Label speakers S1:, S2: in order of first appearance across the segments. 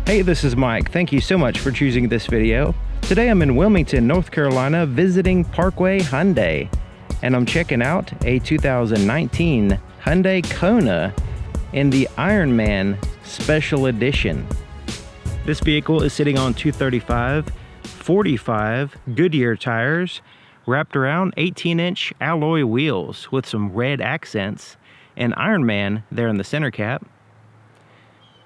S1: Hey, this is Mike. Thank you so much for choosing this video. Today I'm in Wilmington, North Carolina, visiting Parkway Hyundai, and I'm checking out a 2019 Hyundai Kona in the Ironman Special Edition. This vehicle is sitting on 235/45 Goodyear tires, wrapped around 18-inch alloy wheels with some red accents, and Ironman there in the center cap.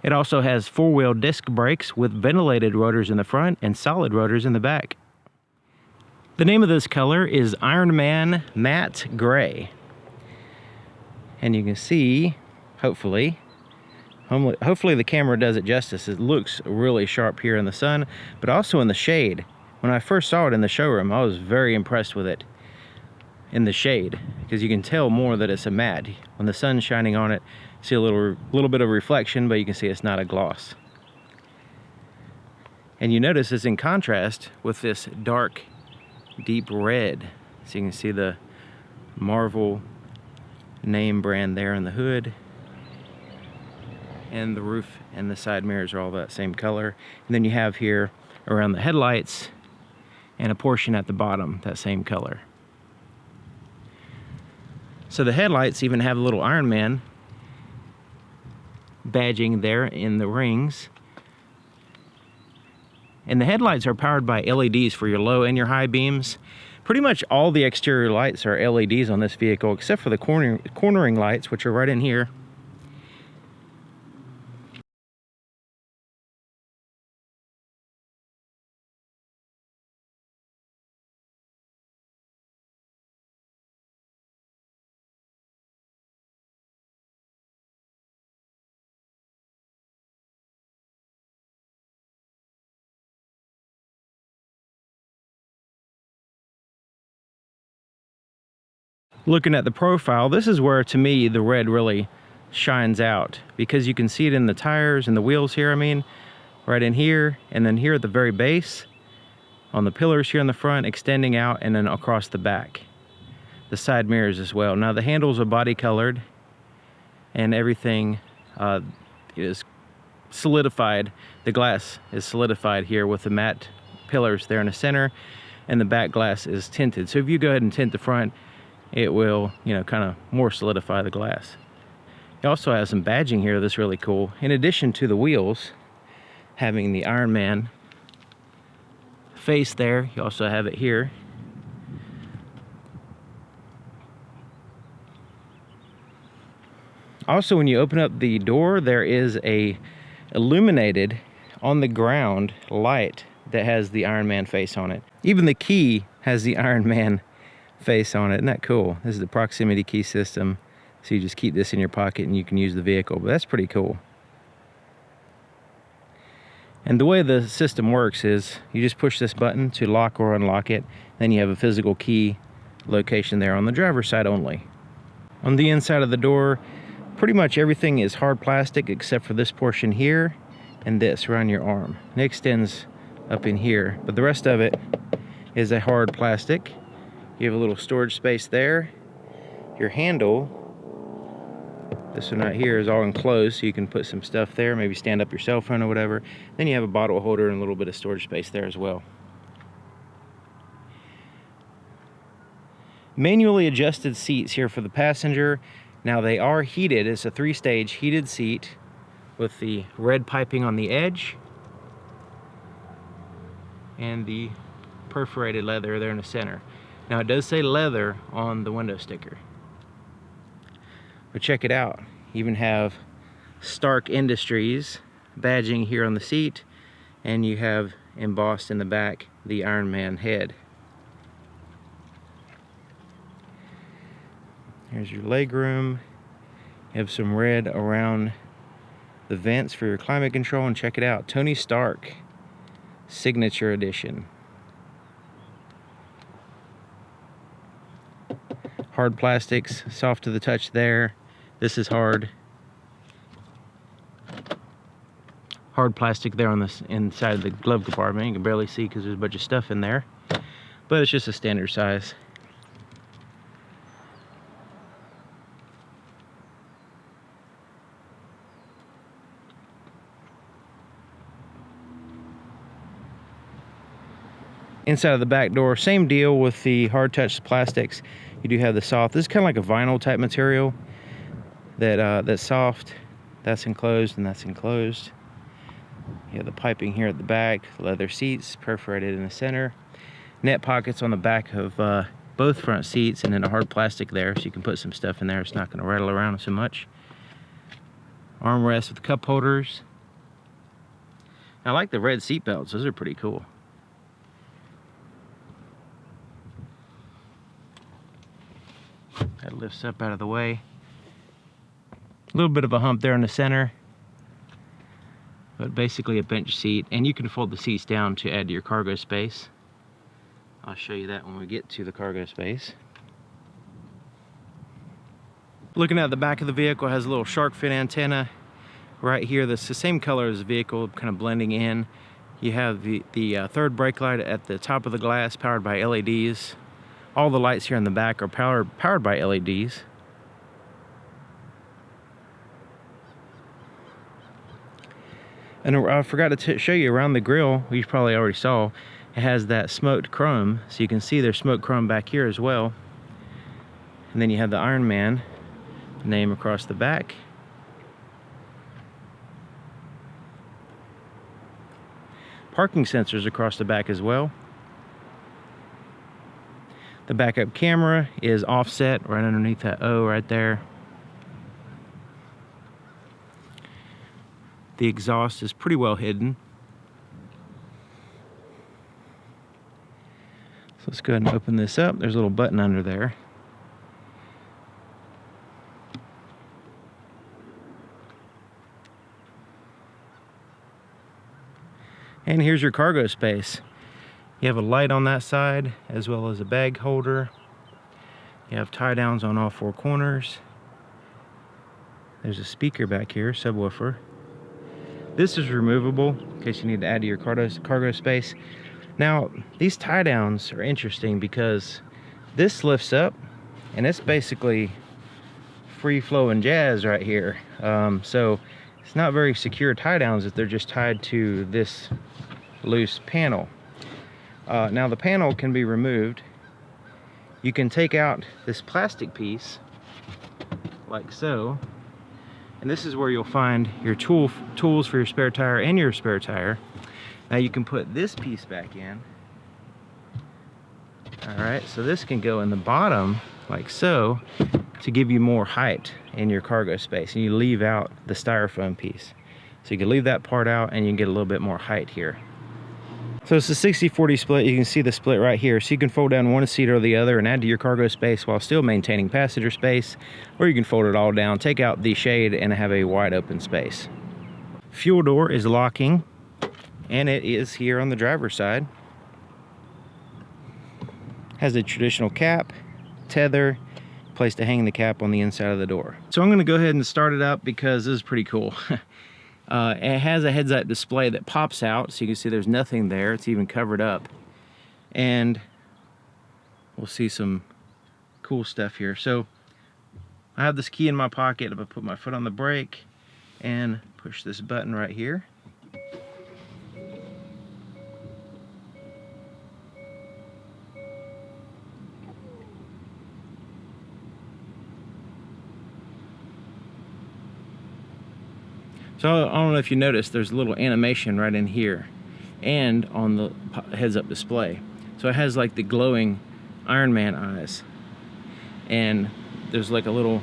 S1: It also has four-wheel disc brakes with ventilated rotors in the front and solid rotors in the back. The name of this color is Ironman Matte Gray. And you can see, hopefully the camera does it justice. It looks really sharp here in the sun, but also in the shade. When I first saw it in the showroom, I was very impressed with it in the shade, because you can tell more that it's a matte. When the sun's shining on it, see a little bit of reflection, but you can see it's not a gloss. And you notice it's in contrast with this dark, deep red. So you can see the Marvel name brand there in the hood. And the roof and the side mirrors are all that same color. And then you have here around the headlights and a portion at the bottom, that same color. So the headlights even have a little Ironman badging there in the rings. And the headlights are powered by LEDs for your low and your high beams. Pretty much all the exterior lights are LEDs on this vehicle, except for the cornering lights, which are right in here. Looking at the profile, this is where, to me, the red really shines out, because you can see it in the tires and the wheels here, right in here, and then here at the very base, on the pillars here in the front, extending out, and then across the back. The side mirrors as well. Now the handles are body colored, and everything is solidified. The glass is solidified here with the matte pillars there in the center, and the back glass is tinted. So if you go ahead and tint the front, it will, kind of more solidify the glass. It also has some badging here that's really cool. In addition to the wheels having the Ironman face there, you also have it here. Also, when you open up the door, there is a illuminated on the ground light that has the Ironman face on it. Even the key has the Ironman face on it. Isn't that cool? This is the proximity key system, so you just keep this in your pocket and you can use the vehicle. But that's pretty cool. And the way the system works is you just push this button to lock or unlock it, then you have a physical key location there on the driver's side only. On the inside of the door, pretty much everything is hard plastic except for this portion here and this around your arm. It extends up in here, but the rest of it is a hard plastic. You have a little storage space there. Your handle, this one right here, is all enclosed, so you can put some stuff there, maybe stand up your cell phone or whatever. Then you have a bottle holder and a little bit of storage space there as well. Manually adjusted seats here for the passenger. Now they are heated. It's a 3-stage heated seat with the red piping on the edge and the perforated leather there in the center. Now it does say leather on the window sticker. But check it out. You even have Stark Industries badging here on the seat, and you have embossed in the back the Ironman head. Here's your leg room. You have some red around the vents for your climate control, and check it out. Tony Stark Signature Edition. Hard plastics, soft to the touch there. This is hard. Hard plastic there on this inside of the glove compartment. You can barely see because there's a bunch of stuff in there, but it's just a standard size. Inside of the back door, same deal with the hard touch plastics. You do have the soft. This is kind of like a vinyl type material that's soft. That's enclosed and that's enclosed. You have the piping here at the back, leather seats perforated in the center, net pockets on the back of both front seats, and then a hard plastic there so you can put some stuff in there. It's not going to rattle around so much. Armrest with cup holders. I like the red seat belts. Those are pretty cool. That lifts up out of the way. A little bit of a hump there in the center, but basically a bench seat, and you can fold the seats down to add to your cargo space. I'll show you that when we get to the cargo space. Looking at the back of the vehicle, it has a little shark fin antenna right here that's the same color as the vehicle, kind of blending in. You have the third brake light at the top of the glass, powered by LEDs. All the lights here in the back are powered by LEDs. And I forgot to show you around the grille, you probably already saw, it has that smoked chrome, so you can see there's smoked chrome back here as well. And then you have the Iron Man name across the back. Parking sensors across the back as well. The backup camera is offset right underneath that O right there. The exhaust is pretty well hidden. So let's go ahead and open this up. There's a little button under there. And here's your cargo space. You have a light on that side, as well as a bag holder. You have tie downs on all four corners. There's a speaker back here, subwoofer. This is removable in case you need to add to your cargo space. Now, these tie downs are interesting because this lifts up and it's basically free flowing jazz right here. So it's not very secure tie downs if they're just tied to this loose panel. Now the panel can be removed. You can take out this plastic piece like so, and this is where you'll find your tools for your spare tire and your spare tire. Now you can put this piece back in. Alright, so this can go in the bottom like so to give you more height in your cargo space, and you leave out the styrofoam piece. So you can leave that part out and you can get a little bit more height here. So it's a 60-40 split. You can see the split right here. So you can fold down one seat or the other and add to your cargo space while still maintaining passenger space, or you can fold it all down, take out the shade, and have a wide open space. Fuel door is locking, and it is here on the driver's side. Has a traditional cap, tether, place to hang the cap on the inside of the door. So I'm going to go ahead and start it up because this is pretty cool. It has a heads-up display that pops out, so you can see there's nothing there. It's even covered up. And we'll see some cool stuff here. So I have this key in my pocket. I'm going to put my foot on the brake and push this button right here. So I don't know if you noticed, there's a little animation right in here and on the heads-up display. So it has like the glowing Iron Man eyes, and there's like a little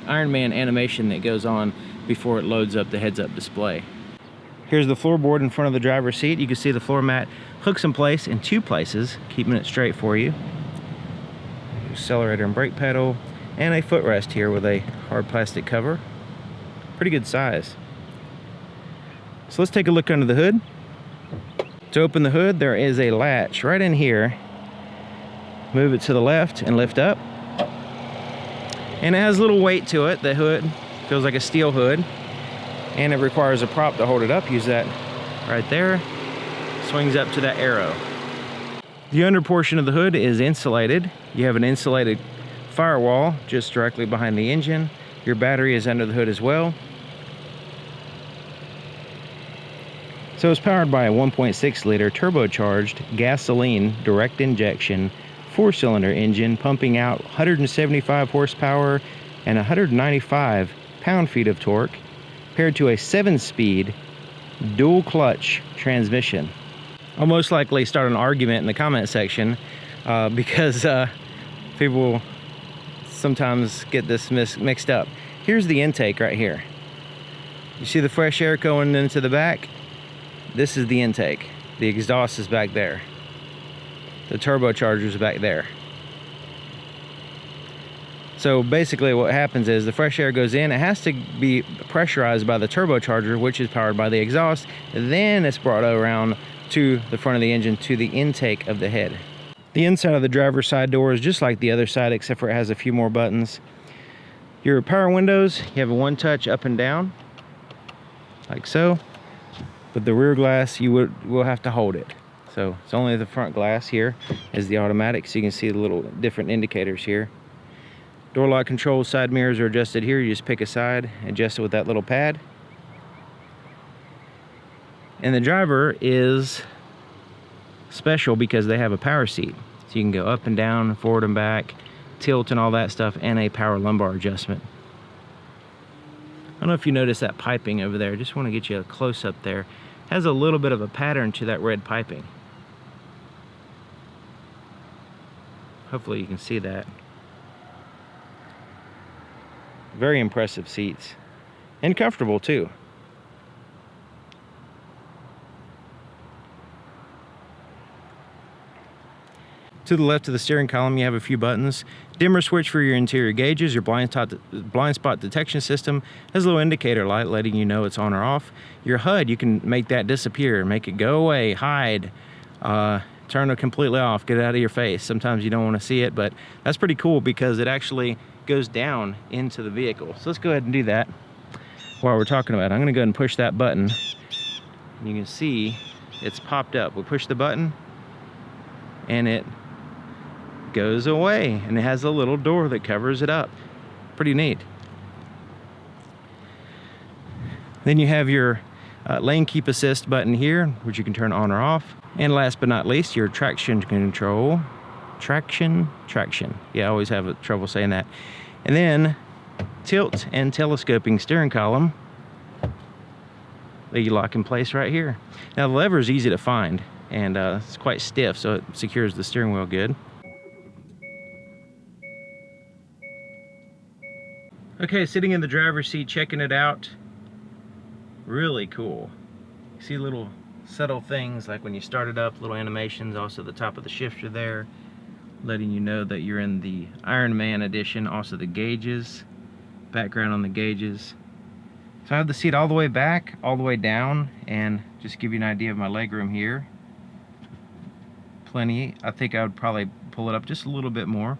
S1: Iron Man animation that goes on before it loads up the heads-up display. Here's the floorboard in front of the driver's seat. You can see the floor mat hooks in place in two places, keeping it straight for you. Accelerator and brake pedal, and a footrest here with a hard plastic cover. Pretty good size. So let's take a look under the hood. To open the hood, there is a latch right in here. Move it to the left and lift up. And it has a little weight to it. The hood feels like a steel hood, and it requires a prop to hold it up. Use that right there. Swings up to that arrow. The under portion of the hood is insulated. You have an insulated firewall just directly behind the engine. Your battery is under the hood as well. So it's powered by a 1.6 liter turbocharged gasoline direct injection 4-cylinder engine pumping out 175 horsepower and 195 pound-feet of torque, paired to a 7-speed dual clutch transmission. I'll most likely start an argument in the comment section because people sometimes get this mixed up. Here's the intake right here. You see the fresh air going into the back? This is the intake. The exhaust is back there. The turbocharger is back there. So basically what happens is the fresh air goes in, it has to be pressurized by the turbocharger, which is powered by the exhaust, then it's brought around to the front of the engine to the intake of the head. The inside of the driver's side door is just like the other side, except for it has a few more buttons. Your power windows, you have a one-touch up and down, like so. But the rear glass, you will have to hold it. So it's only the front glass here is the automatic, so you can see the little different indicators here. Door lock controls, side mirrors are adjusted here. You just pick a side, adjust it with that little pad. And the driver is special because they have a power seat. So you can go up and down, forward and back, tilt and all that stuff, and a power lumbar adjustment. I don't know if you notice that piping over there. Just want to get you a close up there. Has a little bit of a pattern to that red piping. Hopefully you can see that. Very impressive seats. And comfortable too. To the left of the steering column, you have a few buttons. Dimmer switch for your interior gauges. Your blind spot detection system has a little indicator light letting you know it's on or off. Your HUD, you can make that disappear, make it go away, hide, turn it completely off, get it out of your face. Sometimes you don't want to see it, but that's pretty cool because it actually goes down into the vehicle. So let's go ahead and do that while we're talking about it. I'm going to go ahead and push that button. And you can see it's popped up. We push the button and it goes away, and it has a little door that covers it up. Pretty neat. Then you have your lane keep assist button here, which you can turn on or off. And last but not least, your traction control. Traction. Yeah, I always have trouble saying that. And then tilt and telescoping steering column that you lock in place right here. Now the lever is easy to find, and it's quite stiff, so it secures the steering wheel good. Okay, sitting in the driver's seat, checking it out. Really cool. You see little subtle things like when you start it up, little animations, also the top of the shifter there, letting you know that you're in the Iron Man edition. Also the gauges, background on the gauges. So I have the seat all the way back, all the way down, and just give you an idea of my legroom here. Plenty. I think I would probably pull it up just a little bit more.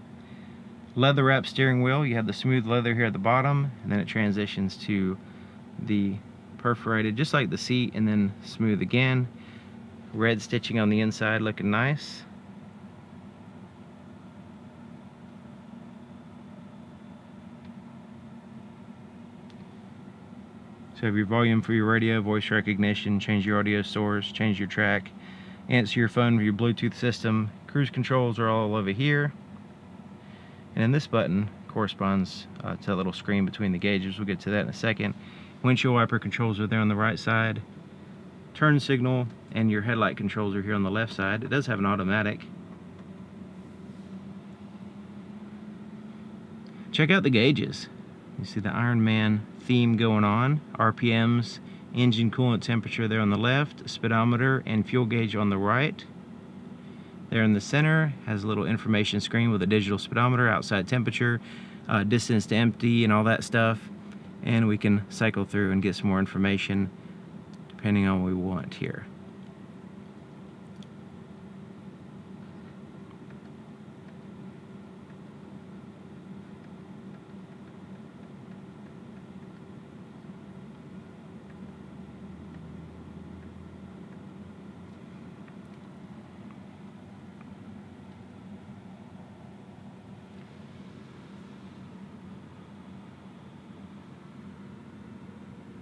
S1: Leather wrap steering wheel. You have the smooth leather here at the bottom, and then it transitions to the perforated, just like the seat, and then smooth again. Red stitching on the inside, looking nice. So you have your volume for your radio, voice recognition, change your audio source, change your track, answer your phone with your Bluetooth system. Cruise controls are all over here. And then this button corresponds to that little screen between the gauges. We'll get to that in a second. Windshield wiper controls are there on the right side. Turn signal and your headlight controls are here on the left side. It does have an automatic. Check out the gauges. You see the Iron Man theme going on. RPMs, engine coolant temperature there on the left, speedometer and fuel gauge on the right. There in the center has a little information screen with a digital speedometer, outside temperature, distance to empty and all that stuff. And we can cycle through and get some more information depending on what we want here.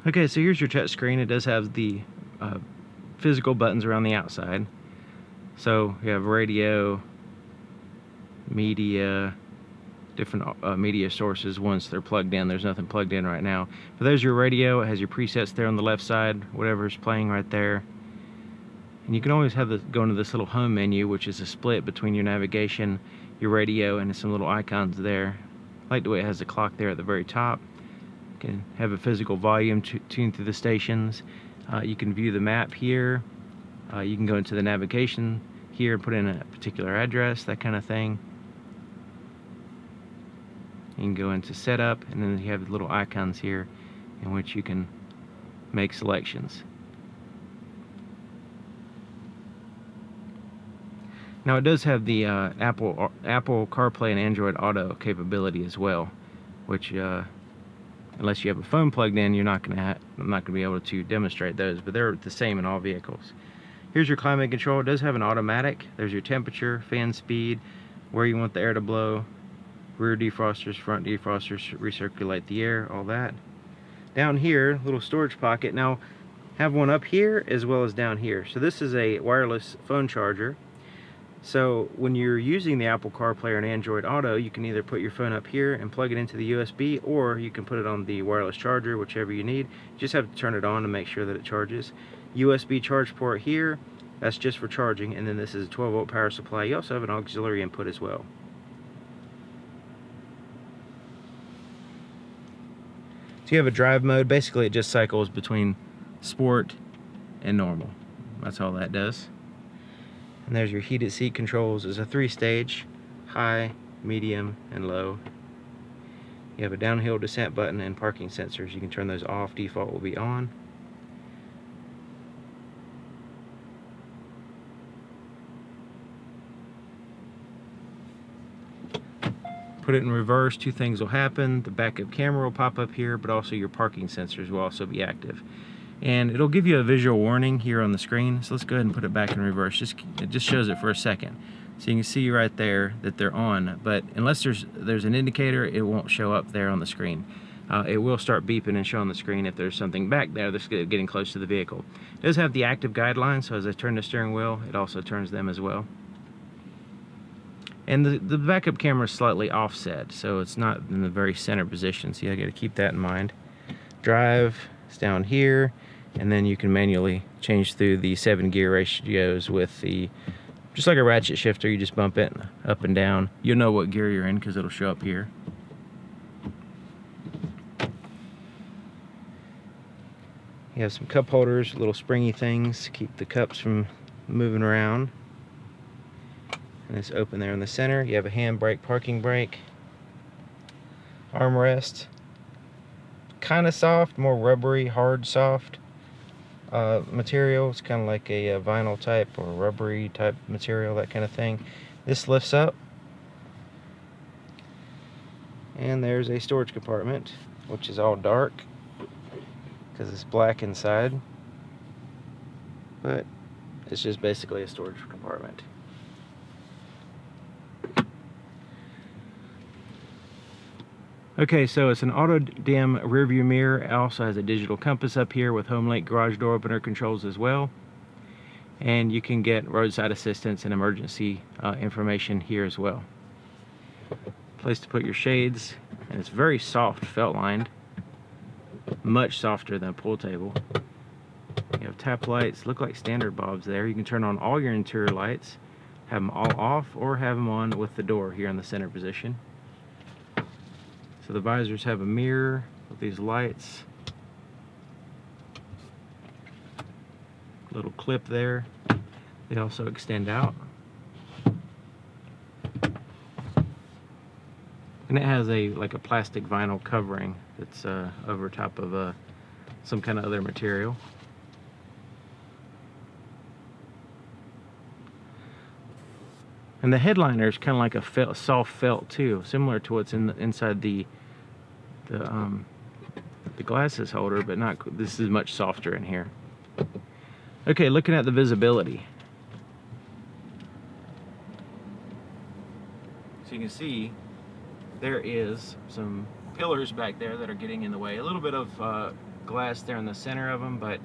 S1: Okay, so here's your touch screen. It does have the physical buttons around the outside. So you have radio, media, different media sources once they're plugged in. There's nothing plugged in right now. But there's your radio. It has your presets there on the left side, whatever's playing right there. And you can always have go into this little home menu, which is a split between your navigation, your radio, and some little icons there. I like the way it has the clock there at the very top. You can have a physical volume tuned through the stations. You can view the map here. You can go into the navigation here and put in a particular address, that kind of thing. You can go into setup, and then you have little icons here in which you can make selections. Now it does have the Apple CarPlay and Android Auto capability as well, which unless you have a phone plugged in, I'm not going to be able to demonstrate those, but they're the same in all vehicles. Here's your climate control. It does have an automatic. There's your temperature, fan speed, where you want the air to blow, rear defrosters, front defrosters, recirculate the air, all that. Down here, little storage pocket. Now, have one up here as well as down here. So this is a wireless phone charger. So when you're using the Apple CarPlay and Android Auto, you can either put your phone up here and plug it into the USB, or you can put it on the wireless charger, whichever you need. You just have to turn it on to make sure that it charges. USB charge port here, that's just for charging, and then this is a 12-volt power supply. You also have an auxiliary input as well. So you have a drive mode. Basically it just cycles between sport and normal. That's all that does. And there's your heated seat controls. It's a 3-stage, high, medium, and low. You have a downhill descent button and parking sensors. You can turn those off. Default will be on. Put it in reverse, two things will happen. The backup camera will pop up here, but also your parking sensors will also be active. And it'll give you a visual warning here on the screen. So let's go ahead and put it back in reverse. It just shows it for a second. So you can see right there that they're on, but unless there's an indicator, it won't show up there on the screen. It will start beeping and show on the screen if there's something back there that's getting close to the vehicle. It does have the active guidelines, so as I turn the steering wheel, it also turns them as well. And the backup camera is slightly offset, so it's not in the very center position, so you got to keep that in mind. Drive is down here, and then you can manually change through the 7 gear ratios with just like a ratchet shifter. You just bump it up and down. You'll know what gear you're in because it'll show up here. You have some cup holders, little springy things to keep the cups from moving around. And it's open there in the center. You have a handbrake, parking brake, armrest. Kind of soft, more rubbery, hard, soft material. It's kind of like a vinyl type or rubbery type material, that kind of thing. This lifts up, and there's a storage compartment, which is all dark because it's black inside, but it's just basically a storage compartment. Okay, so it's an auto dim rear view mirror. It also has a digital compass up here with home link garage door opener controls as well. And you can get roadside assistance and emergency information here as well. Place to put your shades, and it's very soft, felt lined. Much softer than a pool table. You have tap lights, look like standard bulbs there. You can turn on all your interior lights, have them all off, or have them on with the door here in the center position. So the visors have a mirror with these lights. Little clip there. They also extend out. And it has like a plastic vinyl covering that's over top of some kind of other material. And the headliner is kind of like a soft felt too, similar to what's inside the glasses holder, but not. This is much softer in here. Okay, looking at the visibility. So you can see there is some pillars back there that are getting in the way. A little bit of glass there in the center of them, but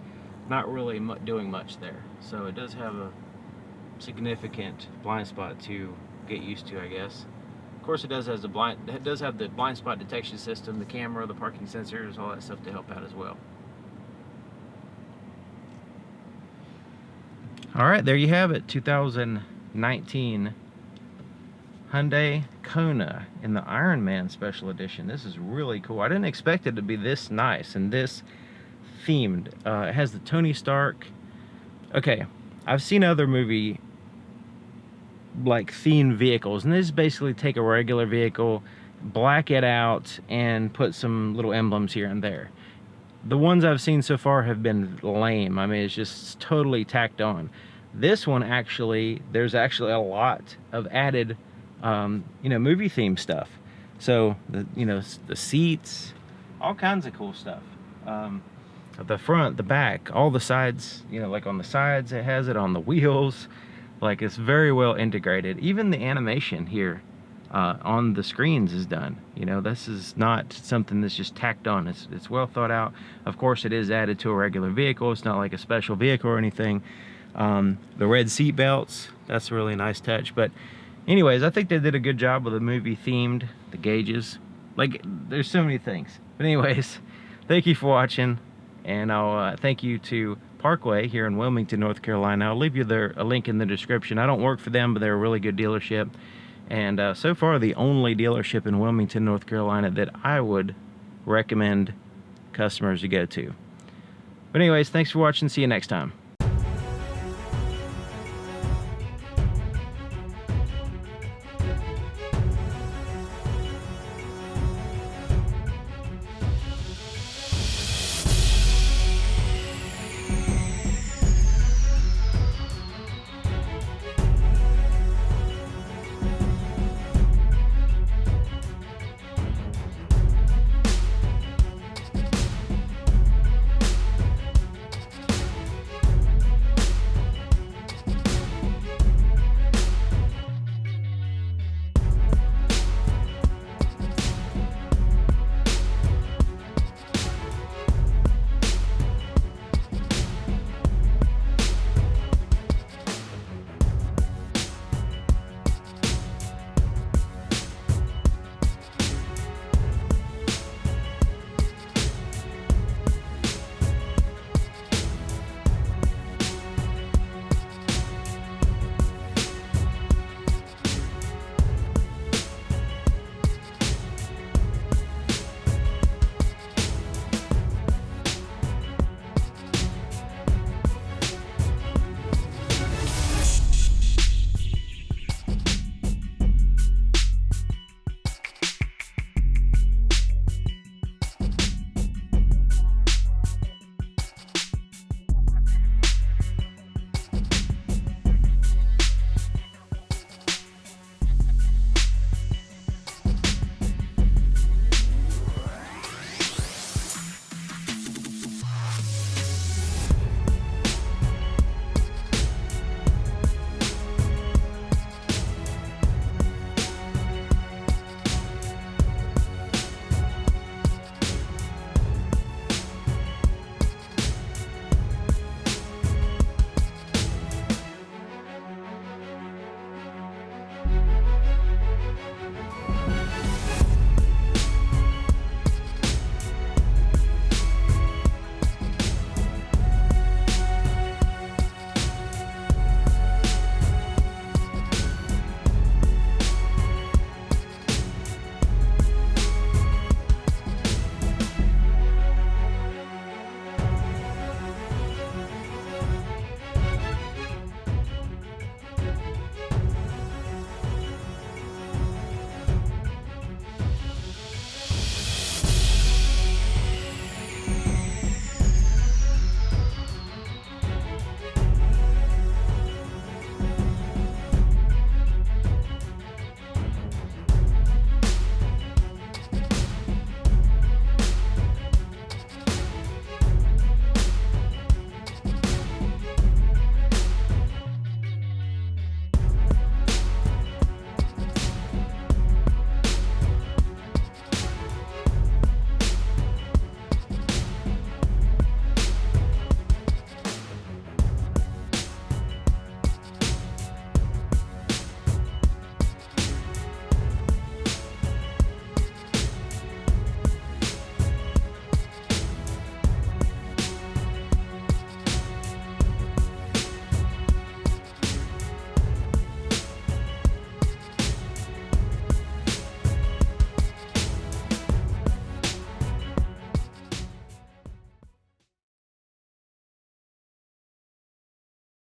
S1: not really doing much there. So it does have a significant blind spot to get used to, I guess. Of course, it does have the blind spot detection system, the camera, the parking sensors, all that stuff to help out as well. All right, there you have it. 2019 Hyundai Kona in the Iron Man Special Edition. This is really cool. I didn't expect it to be this nice and this themed. It has the Tony Stark. Okay, I've seen other movie like themed vehicles, and this is basically take a regular vehicle, black it out, and put some little emblems here and there. The ones I've seen so far have been lame. I mean, it's just totally tacked on. This one actually, there's actually a lot of added you know, movie theme stuff. So the seats, all kinds of cool stuff. The front, the back, all the sides, you know, like on the sides it has it, on the wheels. Like, it's very well integrated. Even the animation here on the screens is done. You know, this is not something that's just tacked on. It's well thought out. Of course, it is added to a regular vehicle. It's not like a special vehicle or anything. The red seat belts, that's a really nice touch. But anyways, I think they did a good job with the movie themed, the gauges. Like, there's so many things. But anyways, thank you for watching. And I'll thank you to Parkway here in Wilmington, North Carolina. I'll leave you a link in the description. I don't work for them, but they're a really good dealership. And so far, the only dealership in Wilmington, North Carolina that I would recommend customers to go to. But anyways, thanks for watching. See you next time.